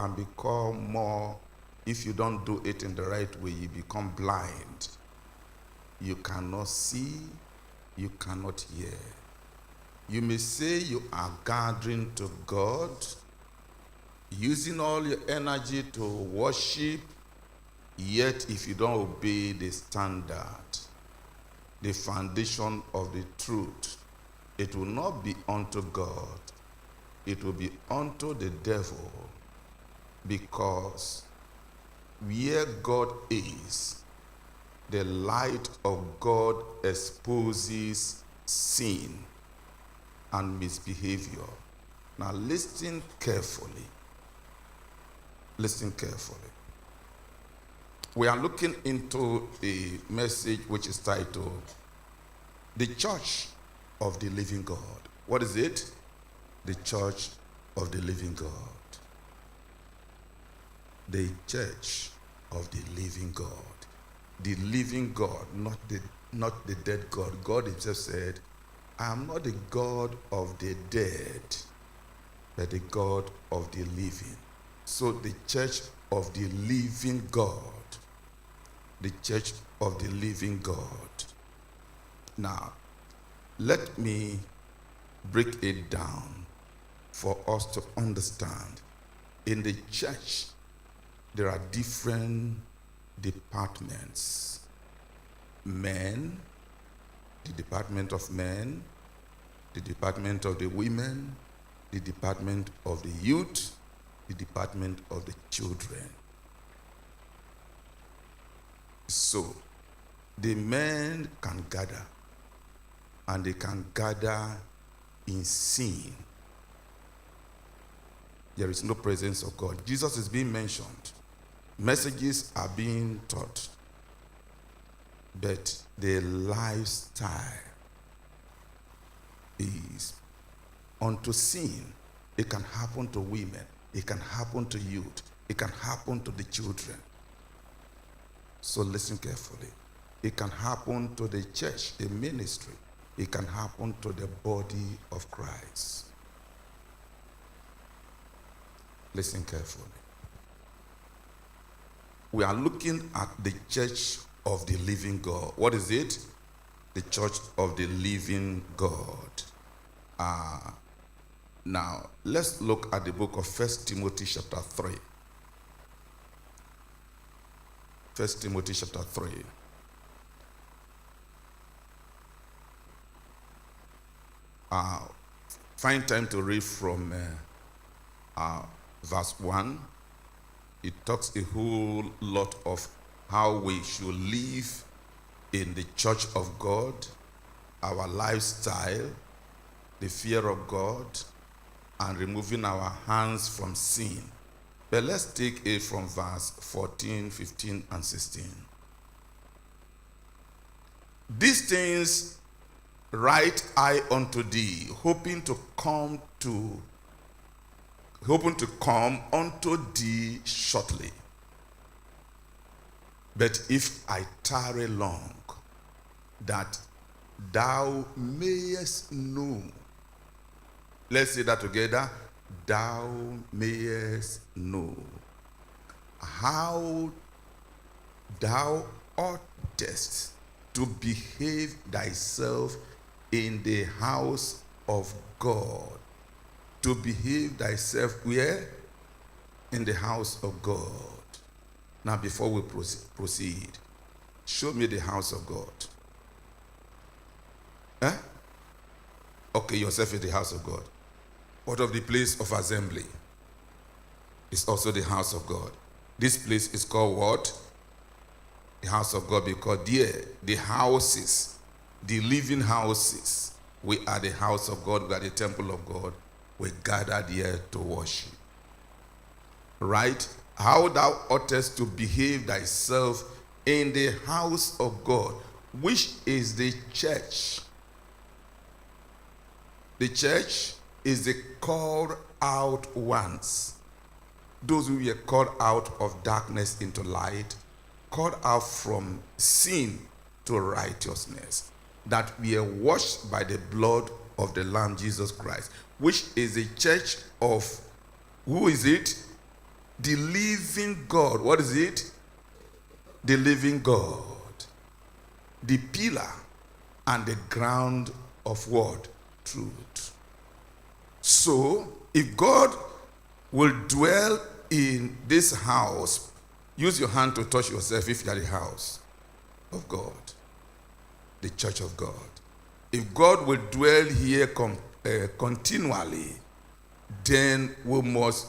and become more, if you don't do it in the right way, you become blind. You cannot see, you cannot hear. You may say you are gathering to God, using all your energy to worship, yet if you don't obey the standard, the foundation of the truth, it will not be unto God, it will be unto the devil, because where God is, the light of God exposes sin and misbehavior. Now listen carefully. Listen carefully. We are looking into a message which is titled, The Church of the Living God. What is it? The Church of the Living God. The Church of the Living God. The living God, not the dead God. God himself said, I am not the God of the dead, but the God of the living. So the Church of the Living God. The Church of the Living God. Now, let me break it down for us to understand. In the church, there are different departments. Men, the department of men, the department of the women, the department of the youth, the department of the children. So, the men can gather, and they can gather in sin. There is no presence of God. Jesus is being mentioned. Messages are being taught. But the lifestyle is unto sin. It can happen to women. It can happen to youth. It can happen to the children. So listen carefully. It can happen to the church, the ministry. It can happen to the body of Christ. Listen carefully. We are looking at the Church of the Living God. What is it? The Church of the Living God. Now, let's look at the book of 1 Timothy chapter 3. 1 Timothy chapter 3. Find time to read from verse 1. It talks a whole lot of how we should live in the church of God, our lifestyle, the fear of God, and removing our hands from sin. But let's take it from verse 14, 15, and 16. These things write I unto thee, hoping to come unto thee shortly. But if I tarry long, that thou mayest know. Let's say that together. Thou mayest know how thou oughtest to behave thyself in the house of God. To behave thyself where? In the house of God. Now, before we proceed, show me the house of God. Huh? Okay, yourself is the house of God. What of the place of assembly? It's also the house of God. This place is called what? The house of God, because there, the houses, the living houses, we are the house of God, we are the temple of God. We gathered here to worship. Right? How thou oughtest to behave thyself in the house of God, which is the church. The church is the called out ones. Those who were called out of darkness into light, called out from sin to righteousness, that we are washed by the blood of the Lamb Jesus Christ, which is the church of, who is it? The living God. What is it? The living God. The pillar and the ground of what? Truth. So, if God will dwell in this house, use your hand to touch yourself if you are the house of God, the church of God. If God will dwell here continually, then we must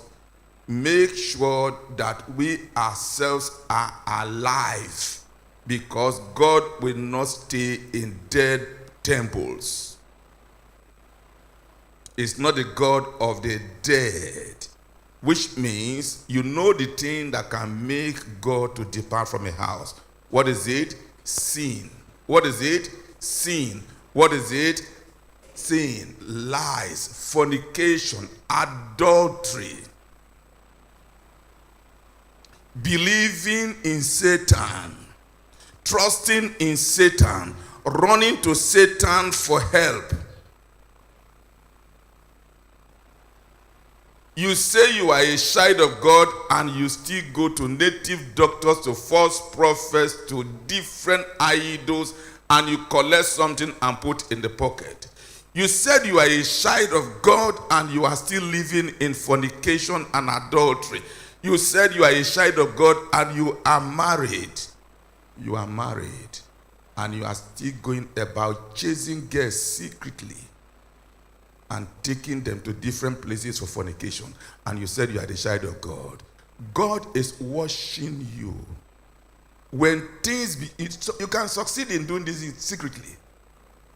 make sure that we ourselves are alive, because God will not stay in dead temples. It's not the God of the dead, which means you know the thing that can make God to depart from a house. What is it? Sin. What is it? Sin. What is it? Sin. Lies, fornication, adultery, believing in Satan, trusting in Satan, running to Satan for help. You say you are a child of God and you still go to native doctors, to false prophets, to different idols, and you collect something and put in the pocket. You said you are a child of God and you are still living in fornication and adultery. You said you are a child of God and you are married. You are married and you are still going about chasing girls secretly and taking them to different places for fornication. And you said you are the child of God. God is watching you. When things you can succeed in doing this secretly,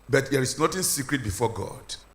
but there is nothing secret before God.